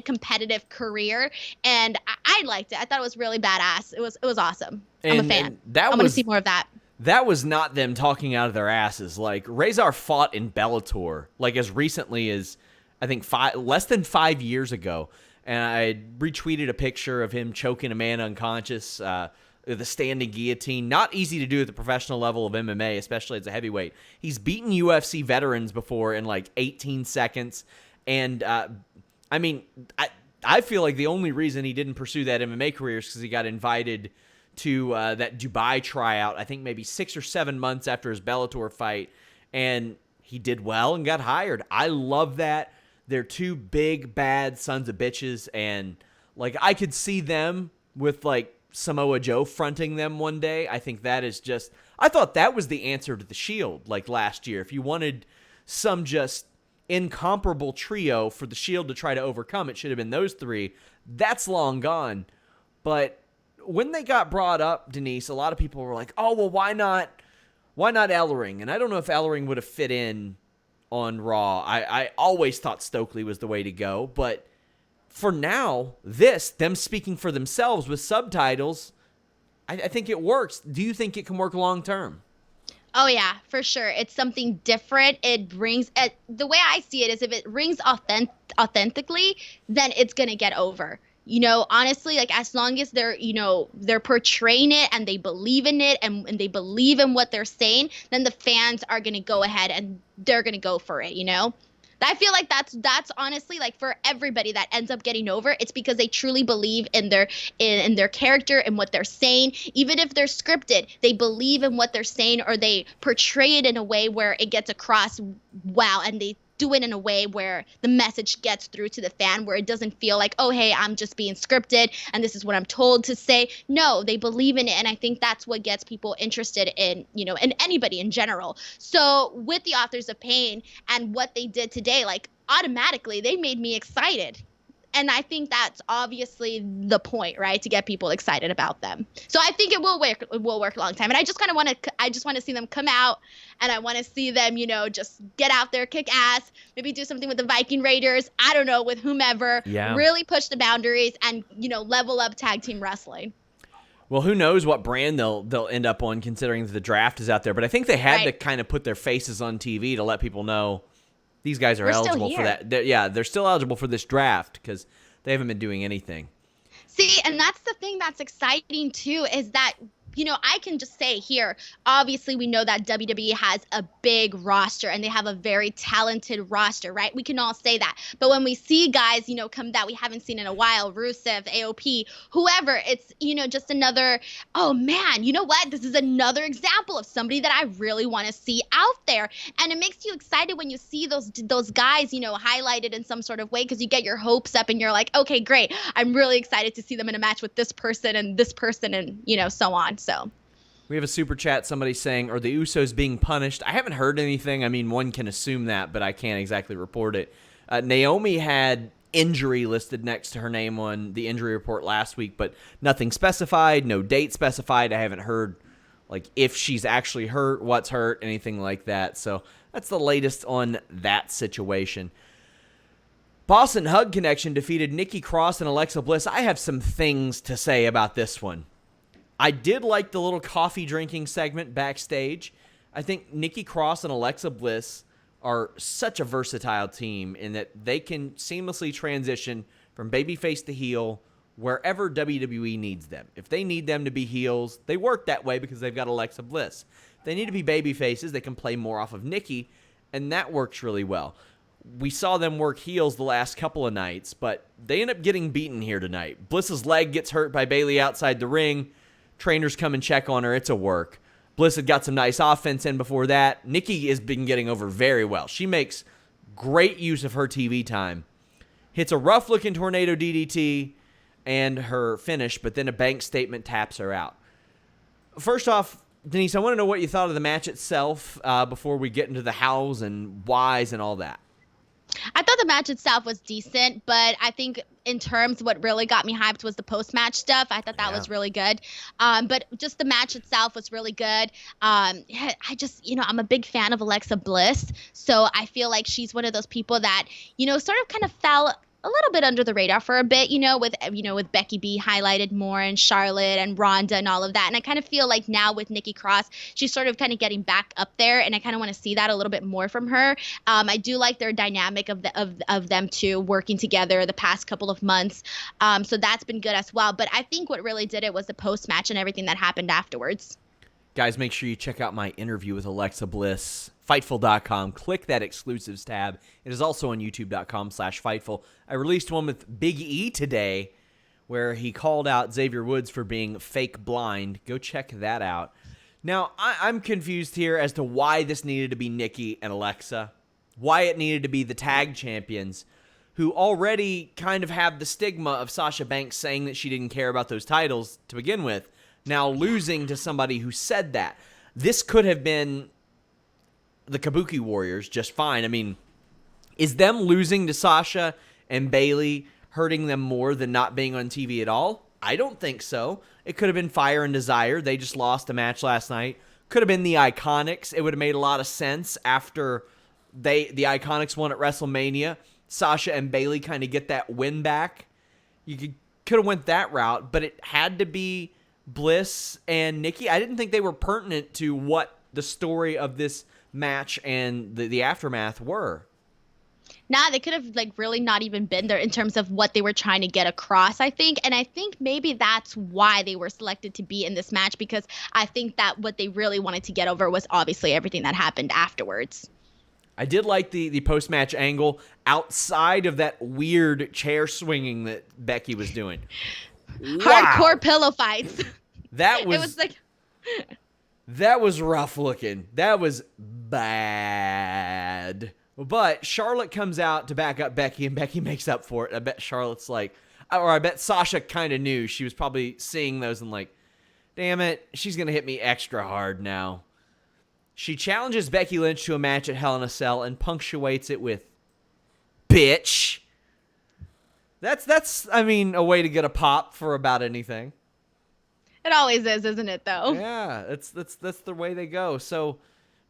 competitive career. And I liked it. I thought it was really badass. It was awesome. I'm a fan. I want to see more of that. That was not them talking out of their asses. Like, Razor fought in Bellator, like as recently as I think less than 5 years ago, and I retweeted a picture of him choking a man unconscious, the standing guillotine. Not easy to do at the professional level of MMA, especially as a heavyweight. He's beaten UFC veterans before in like 18 seconds, and I mean, I feel like the only reason he didn't pursue that MMA career is because he got invited to that Dubai tryout, I think maybe 6 or 7 months after his Bellator fight, and he did well and got hired. I love that. They're two big, bad sons of bitches, and like I could see them with like Samoa Joe fronting them one day. I think that is just, I thought that was the answer to the Shield like last year. If you wanted some just incomparable trio for the Shield to try to overcome, it should have been those three. That's long gone. But when they got brought up, Denise, a lot of people were like, oh, well, why not Ellering? And I don't know if Ellering would have fit in on Raw. I always thought Stokely was the way to go, but for now, them speaking for themselves with subtitles, I think it works. Do you think it can work long term? Oh yeah, for sure. It's something different. It brings it, the way I see it is if it rings authentically, then it's gonna get over. Honestly, like as long as they're portraying it and they believe in it and they believe in what they're saying, then the fans are gonna go ahead and they're gonna go for it. I feel like that's honestly like for everybody that ends up getting over, it's because they truly believe in their character and what they're saying. Even if they're scripted, they believe in what they're saying or they portray it in a way where it gets across well, and they do it in a way where the message gets through to the fan, where it doesn't feel like, oh hey, I'm just being scripted and this is what I'm told to say. No, they believe in it, and I think that's what gets people interested in anybody in general. So with the Authors of Pain and what they did today, like automatically they made me excited. And I think that's obviously the point, right? To get people excited about them. So I think it will work. It will work a long time. And I just kind of want to. I just want to see them come out, and I want to see them, just get out there, kick ass, maybe do something with the Viking Raiders. I don't know, with whomever. Yeah. Really push the boundaries and level up tag team wrestling. Well, who knows what brand they'll end up on, considering that the draft is out there. But I think they had to Right. kind of put their faces on TV to let people know these guys are We're still eligible for here. that. They're still eligible for this draft because they haven't been doing anything. See, and that's the thing that's exciting too, is that, I can just say here, obviously we know that WWE has a big roster and they have a very talented roster, right? We can all say that. But when we see guys, come that we haven't seen in a while, Rusev, AOP, whoever, it's, just another, oh man, you know what? This is another example of somebody that I really want to see out there. And it makes you excited when you see those guys, highlighted in some sort of way, because you get your hopes up and you're like, okay, great. I'm really excited to see them in a match with this person and so on. So We have a super chat, somebody saying, are the Usos being punished? I haven't heard anything. I mean, one can assume that, but I can't exactly report it. Naomi had injury listed next to her name on the injury report last week, but nothing specified, no date specified. I haven't heard like if she's actually hurt, what's hurt, anything like that. So that's the latest on that situation. Boss and Hug Connection defeated Nikki Cross and Alexa Bliss. I have some things to say about this one. I did like the little coffee drinking segment backstage. I think Nikki Cross and Alexa Bliss are such a versatile team in that they can seamlessly transition from babyface to heel wherever WWE needs them. If they need them to be heels, they work that way because they've got Alexa Bliss. If they need to be babyfaces, they can play more off of Nikki, and that works really well. We saw them work heels the last couple of nights, but they end up getting beaten here tonight. Bliss's leg gets hurt by Bayley outside the ring. Trainers come and check on her. It's a work. Bliss had got some nice offense in before that. Nikki has been getting over very well. She makes great use of her TV time. Hits a rough-looking tornado DDT and her finish, but then a bank statement taps her out. First off, Denise, I want to know what you thought of the match itself before we get into the hows and whys and all that. I thought the match itself was decent, but I think in terms what really got me hyped was the post-match stuff. I thought that was really good. But just the match itself was really good. I just, I'm a big fan of Alexa Bliss. So I feel like she's one of those people that, sort of kind of fell a little bit under the radar for a bit, with Becky B highlighted more and Charlotte and Ronda and all of that. And I kind of feel like now with Nikki Cross, she's sort of kind of getting back up there, and I kind of want to see that a little bit more from her. I do like their dynamic of them two working together the past couple of months. So that's been good as well. But I think what really did it was the post-match and everything that happened afterwards. Guys, make sure you check out my interview with Alexa Bliss. Fightful.com. Click that exclusives tab. It is also on youtube.com/Fightful. I released one with Big E today where he called out Xavier Woods for being fake blind. Go check that out. Now, I'm confused here as to why this needed to be Nikki and Alexa. Why it needed to be the tag champions who already kind of have the stigma of Sasha Banks saying that she didn't care about those titles to begin with. Now losing to somebody who said that. This could have been the Kabuki Warriors just fine. I mean, is them losing to Sasha and Bayley hurting them more than not being on TV at all? I don't think so. It could have been Fire and Desire. They just lost a match last night. Could have been the Iconics. It would have made a lot of sense after the Iconics won at WrestleMania. Sasha and Bayley kind of get that win back. You could have went that route, but it had to be Bliss and Nikki. I didn't think they were pertinent to what the story of this match and the aftermath were. Nah, they could have like really not even been there in terms of what they were trying to get across, I think. And I think maybe that's why they were selected to be in this match, because I think that what they really wanted to get over was obviously everything that happened afterwards. I did like the post-match angle outside of that weird chair swinging that Becky was doing. Hardcore pillow fights. That was, it was like that was rough looking. That was bad. But Charlotte comes out to back up Becky, and Becky makes up for it. I bet Charlotte's like, or I bet Sasha kind of knew. She was probably seeing those and like, damn it, she's going to hit me extra hard now. She challenges Becky Lynch to a match at Hell in a Cell and punctuates it with, bitch. That's I mean, a way to get a pop for about anything. it always is, isn't it, though? Yeah, that's the way they go. So,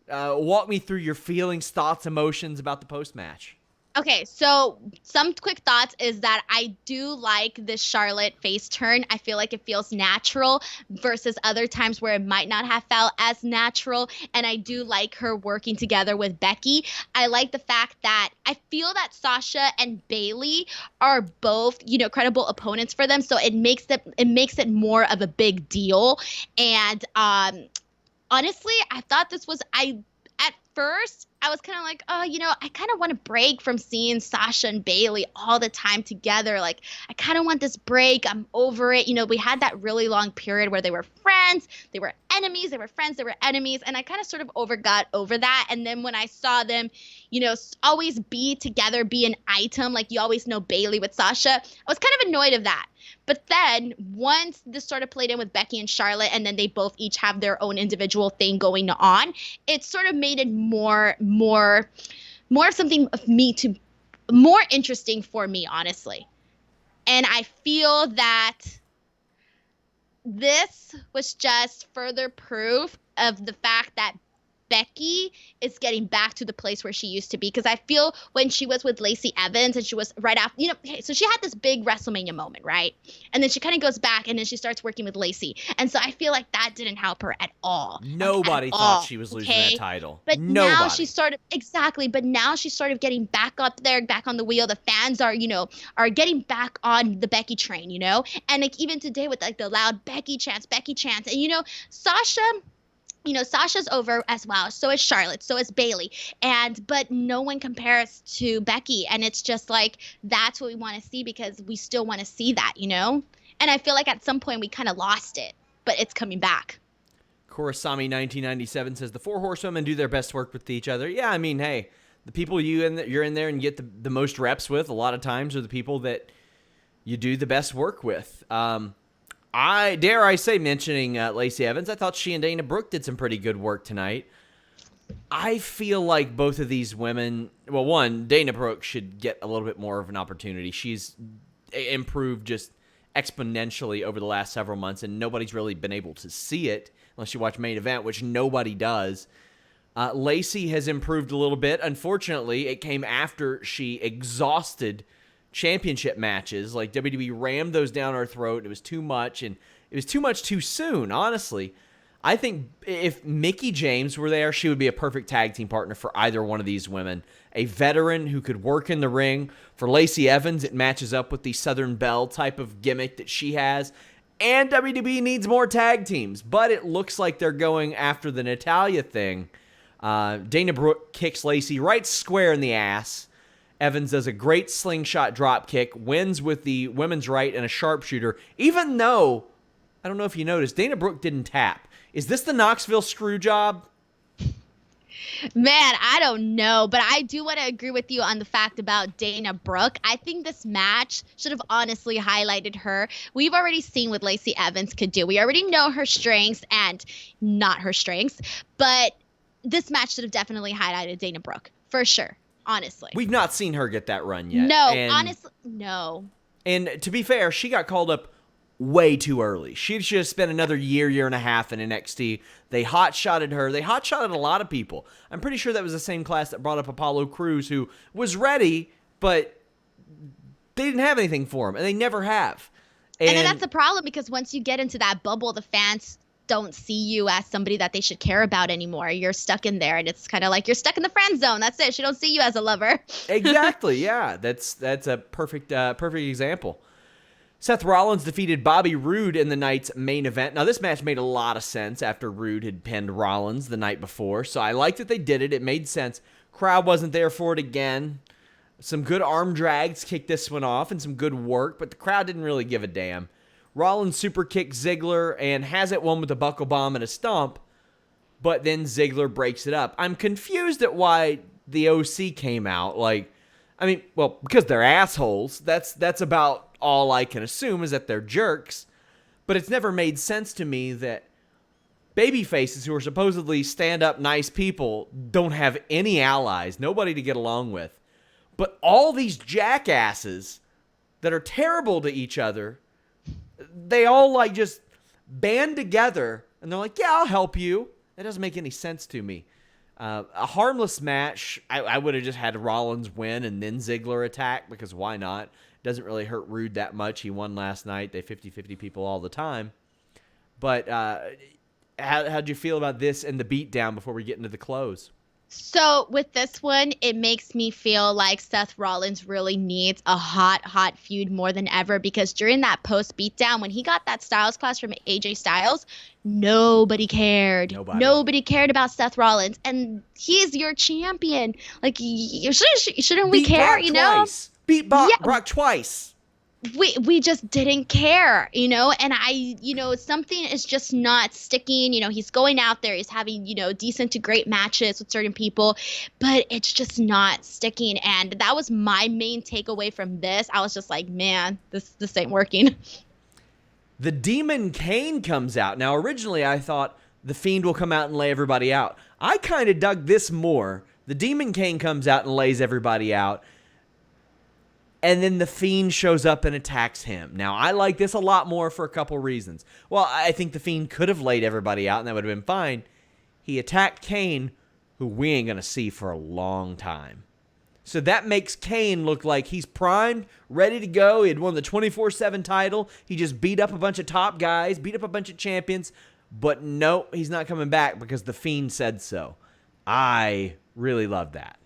walk me through your feelings, thoughts, emotions about the post-match. Okay, so some quick thoughts is that I do like this Charlotte face turn. I feel like it feels natural versus other times where it might not have felt as natural. And I do like her working together with Becky. I like the fact that I feel that Sasha and Bayley are both, credible opponents for them. So it makes it more of a big deal. And honestly, I thought this was at first I was kind of like, oh, I kind of want a break from seeing Sasha and Bayley all the time together. Like, I kind of want this break. I'm over it. We had that really long period where they were friends, they were enemies, they were friends, they were enemies. And I kind of sort of got over that. And then when I saw them, always be together, be an item, like you always know Bayley with Sasha, I was kind of annoyed of that. But then once this sort of played in with Becky and Charlotte, and then they both each have their own individual thing going on, it sort of made it more of something of me to more interesting for me, honestly. And I feel that this was just further proof of the fact that Becky is getting back to the place where she used to be. Because I feel when she was with Lacey Evans and she was right after, okay, so she had this big WrestleMania moment, right? And then she kind of goes back and then she starts working with Lacey. And so I feel like that didn't help her at all. Nobody thought she was losing that title. But Nobody. Now she's sort of getting back up there, back on the wheel. The fans are getting back on the Becky train, And like even today with like the loud Becky chants. And Sasha's over as well. So is Charlotte. So is Bayley. But no one compares to Becky. And it's just like, that's what we want to see because we still want to see that, And I feel like at some point we kind of lost it, but it's coming back. Kurosami 1997 says the four horsewomen do their best work with each other. Yeah, I mean, hey, the people you're in there and get the most reps with a lot of times are the people that you do the best work with. Dare I say, mentioning Lacey Evans, I thought she and Dana Brooke did some pretty good work tonight. I feel like both of these women, well, one, Dana Brooke should get a little bit more of an opportunity. She's improved just exponentially over the last several months, and nobody's really been able to see it unless you watch Main Event, which nobody does. Lacey has improved a little bit. Unfortunately, it came after she exhausted championship matches. Like WWE rammed those down our throat. It was too much, and it was too much too soon, honestly. I think if Mickie James were there, she would be a perfect tag team partner for either one of these women. A veteran who could work in the ring. For Lacey Evans, it matches up with the Southern Belle type of gimmick that she has. And WWE needs more tag teams, but it looks like they're going after the Natalya thing. Dana Brooke kicks Lacey right square in the ass. Evans does a great slingshot drop kick, wins with the women's right and a sharpshooter, even though, I don't know if you noticed, Dana Brooke didn't tap. Is this the Knoxville screw job? Man, I don't know, but I do want to agree with you on the fact about Dana Brooke. I think this match should have honestly highlighted her. We've already seen what Lacey Evans could do. We already know her strengths and not her strengths, but this match should have definitely highlighted Dana Brooke, for sure. Honestly. We've not seen her get that run yet. No, honestly, no. And to be fair, she got called up way too early. She should have spent another year and a half in NXT. They hot-shotted her. They hot-shotted a lot of people. I'm pretty sure that was the same class that brought up Apollo Crews, who was ready, but they didn't have anything for him, and they never have. And then that's the problem, because once you get into that bubble, the fans don't see you as somebody that they should care about anymore. You're stuck in there, and it's kind of like you're stuck in the friend zone. That's it. She don't see you as a lover. Exactly. Yeah, that's a perfect example. Seth Rollins defeated Bobby Roode in the night's main event. Now, this match made a lot of sense after Roode had pinned Rollins the night before, so I like that they did it. It made sense. Crowd wasn't there for it again. Some good arm drags kicked this one off and some good work, but the crowd didn't really give a damn. Rollins super kicked Ziggler and has it won with a buckle bomb and a stomp, but then Ziggler breaks it up. I'm confused at why the OC came out. Because they're assholes. That's about all I can assume, is that they're jerks. But it's never made sense to me that baby faces who are supposedly stand-up nice people don't have any allies, nobody to get along with. But all these jackasses that are terrible to each other, they all just band together and they're like, yeah, I'll help you. That doesn't make any sense to me. A harmless match, I would have just had Rollins win and then Ziggler attack, because why not? Doesn't really hurt Roode that much. He won last night. They 50-50 people all the time. But how'd you feel about this and the beatdown before we get into the close? So with this one, it makes me feel like Seth Rollins really needs a hot feud more than ever, because during that post beatdown, when he got that Styles Clash from AJ Styles, nobody cared. Nobody cared about Seth Rollins, and he's your champion. Like, shouldn't we care? Brock twice. Beat Brock twice. We just didn't care, and something is just not sticking. He's going out there, he's having, decent to great matches with certain people, but it's just not sticking. And that was my main takeaway from this. I was just like, man, this ain't working. The Demon Kane comes out. Now, originally I thought the Fiend will come out and lay everybody out. I kind of dug this more. The Demon Kane comes out and lays everybody out, and then the Fiend shows up and attacks him. Now, I like this a lot more for a couple reasons. Well, I think the Fiend could have laid everybody out, and that would have been fine. He attacked Kane, who we ain't going to see for a long time. So that makes Kane look like he's primed, ready to go. He had won the 24/7 title. He just beat up a bunch of top guys, beat up a bunch of champions. But no, he's not coming back because the Fiend said so. I really love that.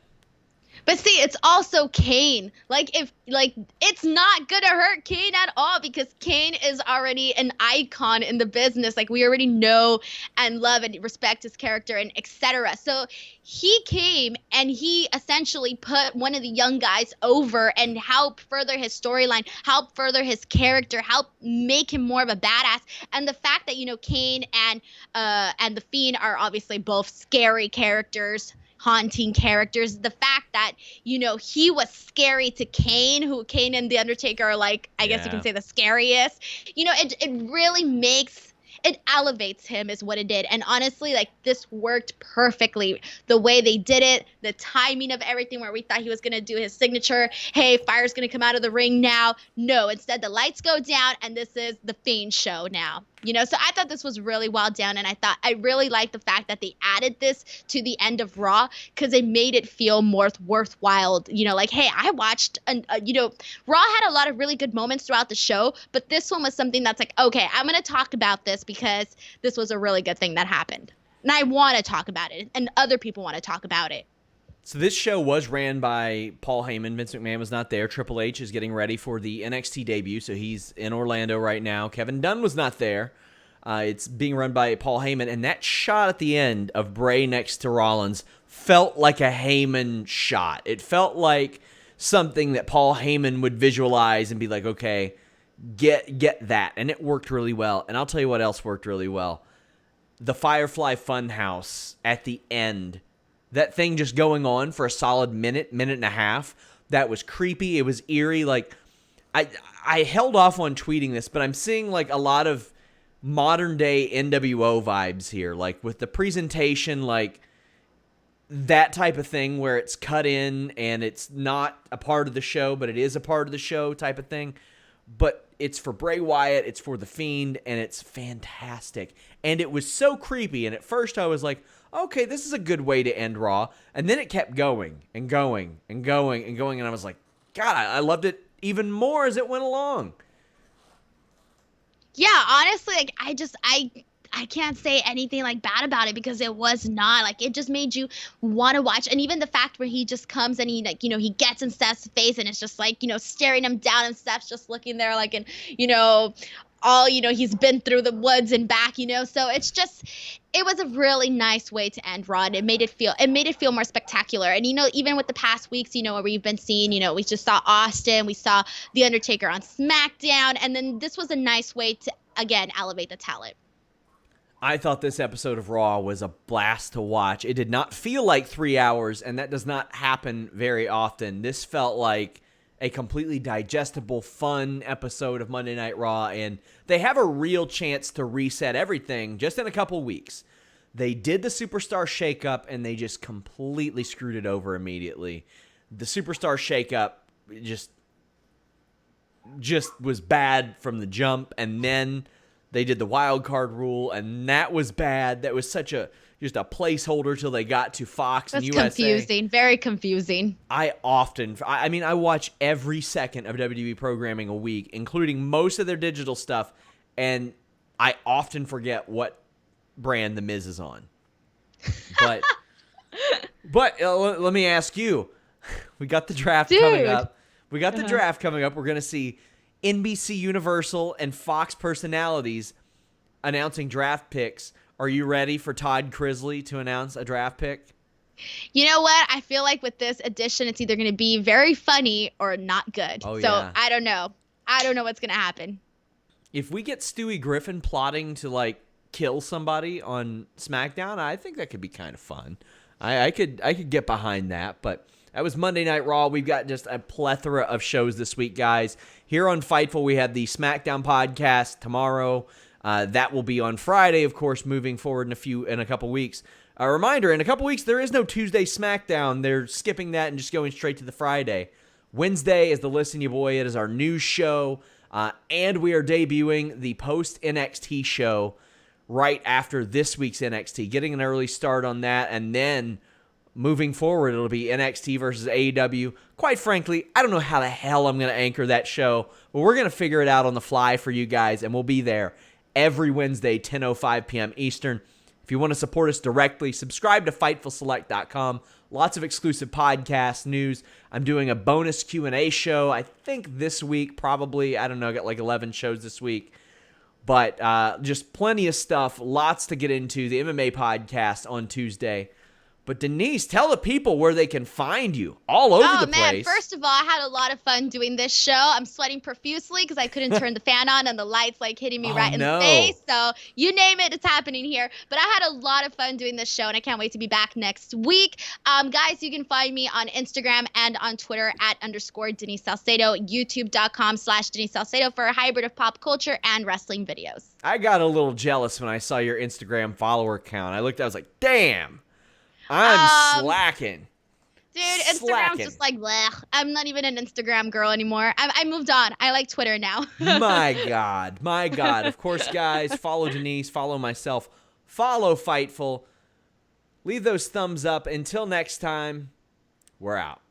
But see, it's also Kane. It's not gonna hurt Kane at all, because Kane is already an icon in the business. Like, we already know and love and respect his character and etc. So he came and he essentially put one of the young guys over and helped further his storyline, help further his character, help make him more of a badass. And the fact that, Kane and the Fiend are obviously both scary characters, haunting characters. The fact that, he was scary to Kane, who Kane and The Undertaker are like, I guess you can say, the scariest. It really it elevates him is what it did. And honestly, this worked perfectly. The way they did it, the timing of everything, where we thought he was going to do his signature, hey, fire's going to come out of the ring now. No, instead the lights go down and this is the Fiend show now. So I thought this was really well done, and I really liked the fact that they added this to the end of Raw, because it made it feel more worthwhile. Hey, I watched, Raw had a lot of really good moments throughout the show, but this one was something that's like, okay, I'm going to talk about this because this was a really good thing that happened. And I want to talk about it, and other people want to talk about it. So this show was ran by Paul Heyman. Vince McMahon was not there. Triple H is getting ready for the NXT debut, so he's in Orlando right now. Kevin Dunn was not there. It's being run by Paul Heyman, and that shot at the end of Bray next to Rollins felt like a Heyman shot. It felt like something that Paul Heyman would visualize and be like, okay, get that. And it worked really well. And I'll tell you what else worked really well. The Firefly Funhouse at the end. That thing just going on for a solid minute and a half. That was creepy. It was eerie. I held off on tweeting this, but I'm seeing a lot of modern day NWO vibes here. With the presentation, that type of thing where it's cut in and it's not a part of the show, but it is a part of the show type of thing. But it's for Bray Wyatt, it's for The Fiend, and it's fantastic. And it was so creepy. And at first I was like, okay, this is a good way to end Raw. And then it kept going and going and going and going. And I was like, God, I loved it even more as it went along. Yeah, honestly, I I can't say anything like bad about it because it was not like it just made you want to watch. And even the fact where he just comes and he like, he gets in Seth's face and it's just like, staring him down and Seth's just looking there like, and, all, he's been through the woods and back, so it was a really nice way to end Raw. And it made it feel more spectacular. And, even with the past weeks, where we've been seeing, we just saw Austin, we saw The Undertaker on SmackDown. And then this was a nice way to, again, elevate the talent. I thought this episode of Raw was a blast to watch. It did not feel like 3 hours, and that does not happen very often. This felt like a completely digestible, fun episode of Monday Night Raw, and they have a real chance to reset everything just in a couple weeks. They did the Superstar shakeup, and they just completely screwed it over immediately. The Superstar shakeup just was bad from the jump, and then they did the wild card rule, and that was bad. That was just a placeholder till they got to Fox and USA. That's confusing. Very confusing. I watch every second of WWE programming a week, including most of their digital stuff, and I often forget what brand The Miz is on. But let me ask you. We got the draft coming up. We're going to see NBC Universal and Fox personalities announcing draft picks. Are you ready for Todd Crisley to announce a draft pick? You know what? I feel like with this edition, it's either going to be very funny or not good. Oh, so yeah. I don't know. I don't know what's going to happen. If we get Stewie Griffin plotting to kill somebody on SmackDown, I think that could be kind of fun. I could get behind that, but that was Monday Night Raw. We've got just a plethora of shows this week, guys. Here on Fightful, we have the SmackDown podcast tomorrow. That will be on Friday, of course, moving forward in a couple weeks. A reminder, in a couple weeks, there is no Tuesday SmackDown. They're skipping that and just going straight to the Friday. Wednesday is the Listen You Boy. It is our news show. And we are debuting the post-NXT show right after this week's NXT, getting an early start on that, and then moving forward, it'll be NXT versus AEW. Quite frankly, I don't know how the hell I'm going to anchor that show, but we're going to figure it out on the fly for you guys, and we'll be there every Wednesday, 10:05 p.m. Eastern. If you want to support us directly, subscribe to FightfulSelect.com. Lots of exclusive podcasts, news. I'm doing a bonus Q&A show, I think this week, probably. I don't know, I got 11 shows this week. But just plenty of stuff, lots to get into. The MMA podcast on Tuesday. But Denise, tell the people where they can find you all over the place. Oh, man. First of all, I had a lot of fun doing this show. I'm sweating profusely because I couldn't turn the fan on and the lights hitting me in the face. So you name it, it's happening here. But I had a lot of fun doing this show, and I can't wait to be back next week. Guys, you can find me on Instagram and on Twitter @ Denise Salcedo, youtube.com/Denise Salcedo for a hybrid of pop culture and wrestling videos. I got a little jealous when I saw your Instagram follower count. I was like, damn. I'm slacking. Dude, Instagram's just bleh. I'm not even an Instagram girl anymore. I moved on. I like Twitter now. My God. Of course, guys, follow Denise, follow myself, follow Fightful. Leave those thumbs up. Until next time, we're out.